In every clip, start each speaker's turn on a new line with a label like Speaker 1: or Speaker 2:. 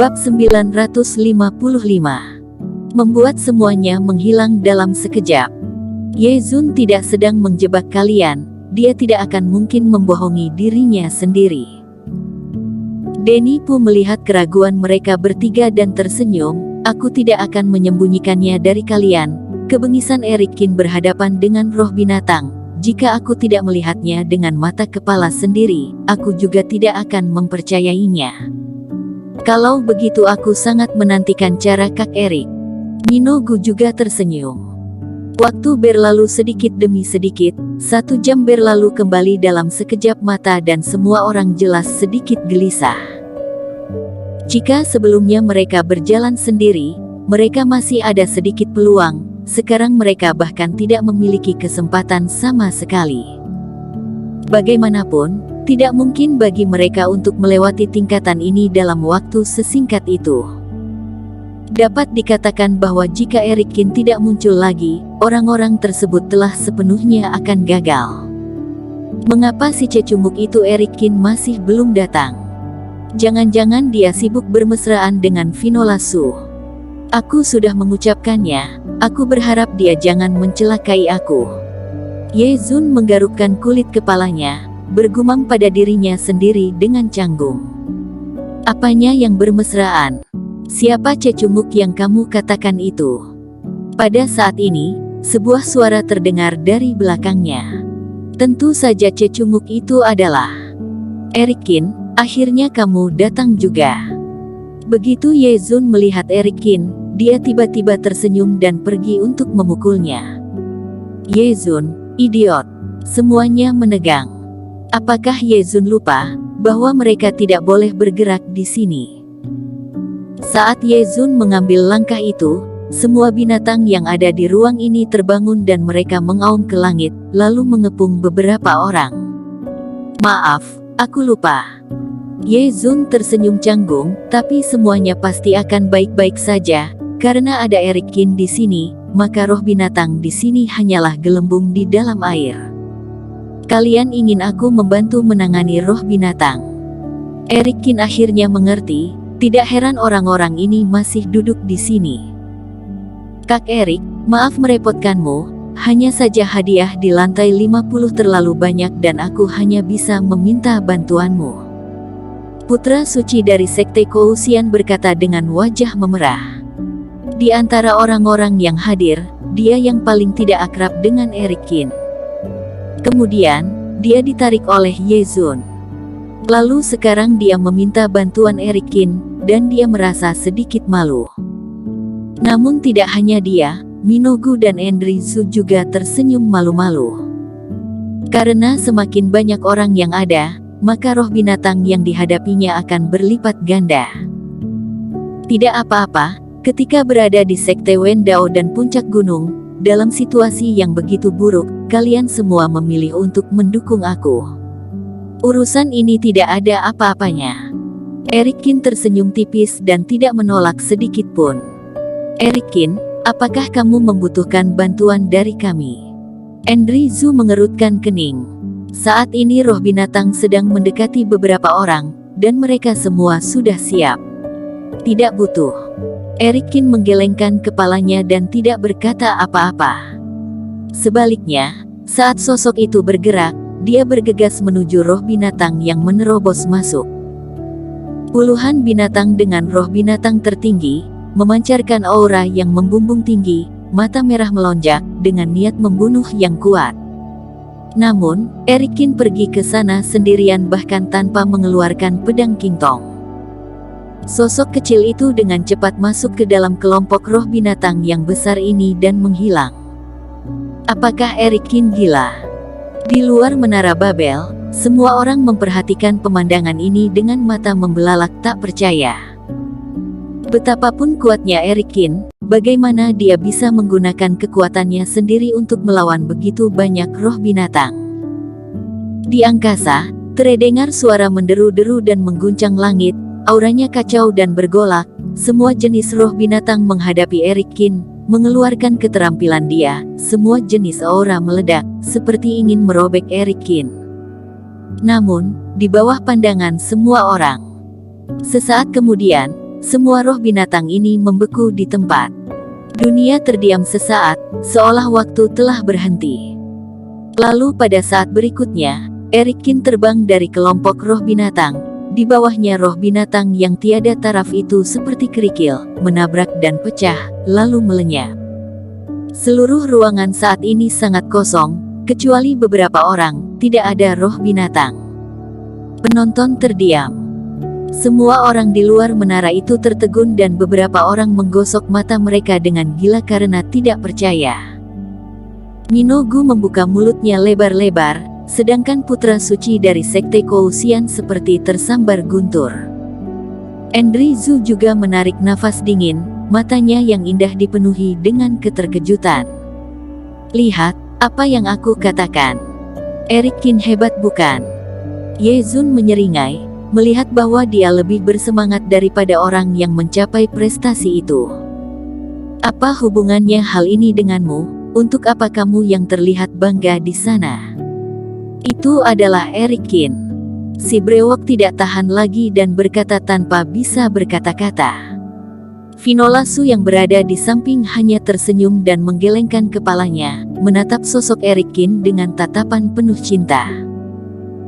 Speaker 1: Bab 955. Membuat semuanya menghilang dalam sekejap. Ye Zun tidak sedang menjebak kalian, dia tidak akan mungkin membohongi dirinya sendiri. Denny Pu melihat keraguan mereka bertiga dan tersenyum, aku tidak akan menyembunyikannya dari kalian. Kebengisan Eric Qin berhadapan dengan roh binatang. Jika aku tidak melihatnya dengan mata kepala sendiri, aku juga tidak akan mempercayainya. Kalau begitu aku sangat menantikan cara Kak Eric. Minogu juga tersenyum. Waktu berlalu sedikit demi sedikit, 1 jam berlalu kembali dalam sekejap mata dan semua orang jelas sedikit gelisah. Jika sebelumnya mereka berjalan sendiri, mereka masih ada sedikit peluang, sekarang mereka bahkan tidak memiliki kesempatan sama sekali. Bagaimanapun, tidak mungkin bagi mereka untuk melewati tingkatan ini dalam waktu sesingkat itu. Dapat dikatakan bahwa jika Eric Qin tidak muncul lagi, orang-orang tersebut telah sepenuhnya akan gagal. Mengapa si cecunguk itu Eric Qin masih belum datang? Jangan-jangan dia sibuk bermesraan dengan Vinola Su. Aku sudah mengucapkannya, aku berharap dia jangan mencelakai aku. Ye Zun menggarukkan kulit kepalanya, bergumam pada dirinya sendiri dengan canggung. Apanya yang bermesraan? Siapa cecunguk yang kamu katakan itu? Pada saat ini, sebuah suara terdengar dari belakangnya. Tentu saja cecunguk itu adalah Eric Qin, akhirnya kamu datang juga. Begitu Ye Zun melihat Eric Qin, dia tiba-tiba tersenyum dan pergi untuk memukulnya. Ye Zun, idiot. Semuanya menegang. Apakah Ye Zun lupa bahwa mereka tidak boleh bergerak di sini? Saat Ye Zun mengambil langkah itu, semua binatang yang ada di ruang ini terbangun dan mereka mengaum ke langit, lalu mengepung beberapa orang. Maaf, aku lupa. Ye Zun tersenyum canggung, tapi semuanya pasti akan baik-baik saja, karena ada Eric Qin di sini, maka roh binatang di sini hanyalah gelembung di dalam air. Kalian ingin aku membantu menangani roh binatang. Eric Qin akhirnya mengerti, tidak heran orang-orang ini masih duduk di sini. Kak Eric, maaf merepotkanmu, hanya saja hadiah di lantai 50 terlalu banyak dan aku hanya bisa meminta bantuanmu. Putra suci dari Sekte Kouxian berkata dengan wajah memerah. Di antara orang-orang yang hadir, dia yang paling tidak akrab dengan Eric Qin. Kemudian, dia ditarik oleh Ye Zun. Lalu sekarang dia meminta bantuan Eric Qin, dan dia merasa sedikit malu. Namun tidak hanya dia, Minogu dan Endri Zhu juga tersenyum malu-malu. Karena semakin banyak orang yang ada, maka roh binatang yang dihadapinya akan berlipat ganda. Tidak apa-apa, ketika berada di Sekte Wendao dan puncak gunung, dalam situasi yang begitu buruk, kalian semua memilih untuk mendukung aku. Urusan ini tidak ada apa-apanya. Eric Qin tersenyum tipis dan tidak menolak sedikit pun. Eric Qin, apakah kamu membutuhkan bantuan dari kami? Endri Zhu mengerutkan kening. Saat ini roh binatang sedang mendekati beberapa orang, dan mereka semua sudah siap. Tidak butuh. Eric Qin menggelengkan kepalanya dan tidak berkata apa-apa. Sebaliknya, saat sosok itu bergerak, dia bergegas menuju roh binatang yang menerobos masuk. Puluhan binatang dengan roh binatang tertinggi, memancarkan aura yang membumbung tinggi, mata merah melonjak, dengan niat membunuh yang kuat. Namun, Eric Qin pergi ke sana sendirian bahkan tanpa mengeluarkan pedang King Tong. Sosok kecil itu dengan cepat masuk ke dalam kelompok roh binatang yang besar ini dan menghilang. Apakah Eric Qin gila? Di luar Menara Babel, semua orang memperhatikan pemandangan ini dengan mata membelalak tak percaya. Betapapun kuatnya Eric Qin, bagaimana dia bisa menggunakan kekuatannya sendiri untuk melawan begitu banyak roh binatang? Di angkasa, terdengar suara menderu-deru dan mengguncang langit. Auranya kacau dan bergolak, semua jenis roh binatang menghadapi Eric Qin, mengeluarkan keterampilan dia, semua jenis aura meledak, seperti ingin merobek Eric Qin. Namun, di bawah pandangan semua orang. Sesaat kemudian, semua roh binatang ini membeku di tempat. Dunia terdiam sesaat, seolah waktu telah berhenti. Lalu pada saat berikutnya, Erikin terbang dari kelompok roh binatang. Di bawahnya roh binatang yang tiada taraf itu seperti kerikil, menabrak dan pecah, lalu melenyap. Seluruh ruangan saat ini sangat kosong, kecuali beberapa orang, tidak ada roh binatang. Penonton terdiam. Semua orang di luar menara itu tertegun dan beberapa orang menggosok mata mereka dengan gila karena tidak percaya. Minogu membuka mulutnya lebar-lebar, sedangkan putra suci dari Sekte Kousian seperti tersambar guntur. Endrizu juga menarik nafas dingin, matanya yang indah dipenuhi dengan keterkejutan. Lihat, apa yang aku katakan. Erikin hebat bukan? Yezun menyeringai, melihat bahwa dia lebih bersemangat daripada orang yang mencapai prestasi itu. Apa hubungannya hal ini denganmu? Untuk apa kamu yang terlihat bangga di sana? Itu adalah Erikin. Si brewok tidak tahan lagi dan berkata tanpa bisa berkata-kata. Vinolasu yang berada di samping hanya tersenyum dan menggelengkan kepalanya, menatap sosok Erikin dengan tatapan penuh cinta.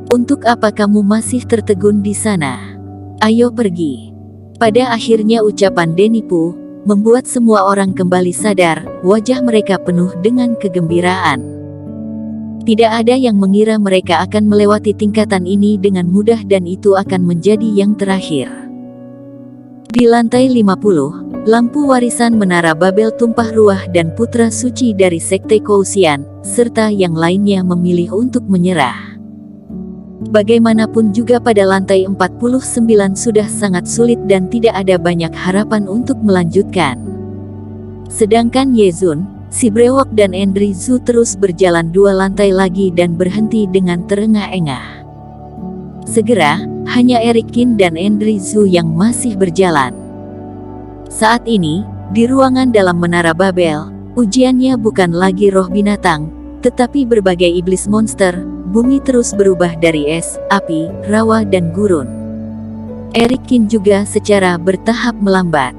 Speaker 1: Untuk apa kamu masih tertegun di sana? Ayo pergi. Pada akhirnya ucapan Denipu membuat semua orang kembali sadar, wajah mereka penuh dengan kegembiraan. Tidak ada yang mengira mereka akan melewati tingkatan ini dengan mudah dan itu akan menjadi yang terakhir. Di lantai 50, lampu warisan Menara Babel tumpah ruah dan putra suci dari Sekte Kousian, serta yang lainnya memilih untuk menyerah. Bagaimanapun juga pada lantai 49 sudah sangat sulit dan tidak ada banyak harapan untuk melanjutkan. Sedangkan Yezun, si brewok dan Endrizu terus berjalan 2 lantai lagi dan berhenti dengan terengah-engah. Segera, hanya Erikin dan Endrizu yang masih berjalan. Saat ini, di ruangan dalam Menara Babel, ujiannya bukan lagi roh binatang, tetapi berbagai iblis monster. Bumi terus berubah dari es, api, rawa dan gurun. Erikin juga secara bertahap melambat.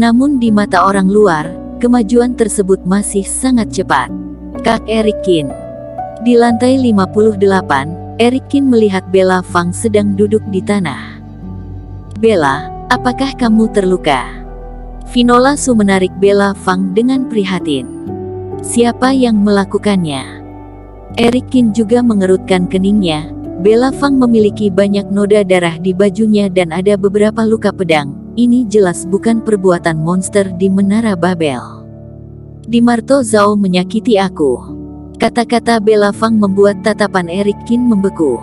Speaker 1: Namun di mata orang luar, kemajuan tersebut masih sangat cepat. Kak Erikin. Di lantai 58, Erikin melihat Bella Fang sedang duduk di tanah. Bella, apakah kamu terluka? Vinolasu menarik Bella Fang dengan prihatin. Siapa yang melakukannya? Erikin juga mengerutkan keningnya. Bella Fang memiliki banyak noda darah di bajunya dan ada beberapa luka pedang. Ini jelas bukan perbuatan monster di Menara Babel. Dimarto Zhao menyakiti aku. Kata-kata Bella Fang membuat tatapan Erikin membeku.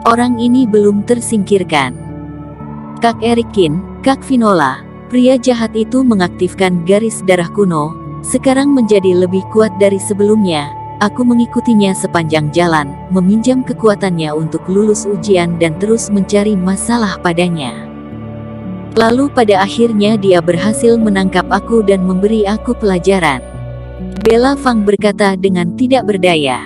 Speaker 1: Orang ini belum tersingkirkan. Kak Erikin, Kak Vinola, pria jahat itu mengaktifkan garis darah kuno, sekarang menjadi lebih kuat dari sebelumnya. Aku mengikutinya sepanjang jalan, meminjam kekuatannya untuk lulus ujian dan terus mencari masalah padanya. Lalu pada akhirnya dia berhasil menangkap aku dan memberi aku pelajaran. Bella Fang berkata dengan tidak berdaya.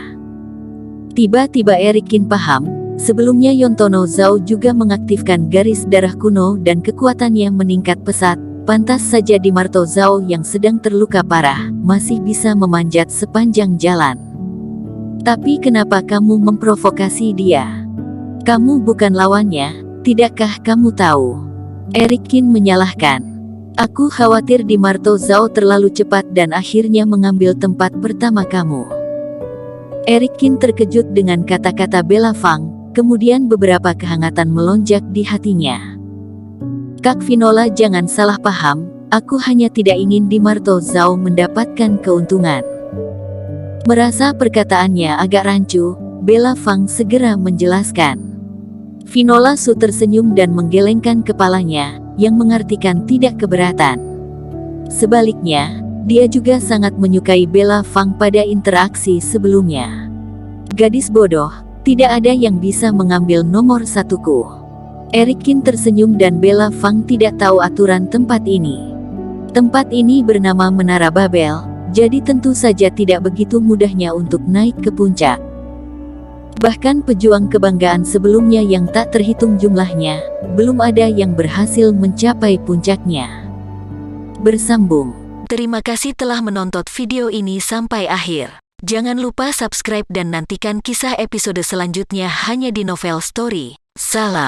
Speaker 1: Tiba-tiba Erikin paham, sebelumnya Yontono Zhao juga mengaktifkan garis darah kuno dan kekuatannya meningkat pesat. Pantas saja Dimarto Zhao yang sedang terluka parah, masih bisa memanjat sepanjang jalan. Tapi kenapa kamu memprovokasi dia? Kamu bukan lawannya, tidakkah kamu tahu? Erikin menyalahkan. Aku khawatir Dimarto Zhao terlalu cepat dan akhirnya mengambil tempat pertama kamu. Erikin terkejut dengan kata-kata Bella Fang, kemudian beberapa kehangatan melonjak di hatinya. Kak Vinola jangan salah paham, aku hanya tidak ingin Dimarto Zhao mendapatkan keuntungan. Merasa perkataannya agak rancu, Bella Fang segera menjelaskan. Vinola Su tersenyum dan menggelengkan kepalanya, yang mengartikan tidak keberatan. Sebaliknya, dia juga sangat menyukai Bella Fang pada interaksi sebelumnya. Gadis bodoh, tidak ada yang bisa mengambil nomor satuku. Erikin tersenyum dan Bella Fang tidak tahu aturan tempat ini. Tempat ini bernama Menara Babel, jadi tentu saja tidak begitu mudahnya untuk naik ke puncak. Bahkan pejuang kebanggaan sebelumnya yang tak terhitung jumlahnya, belum ada yang berhasil mencapai puncaknya. Bersambung. Terima kasih telah menonton video ini sampai akhir. Jangan lupa subscribe dan nantikan kisah episode selanjutnya hanya di Novel Story. Salam.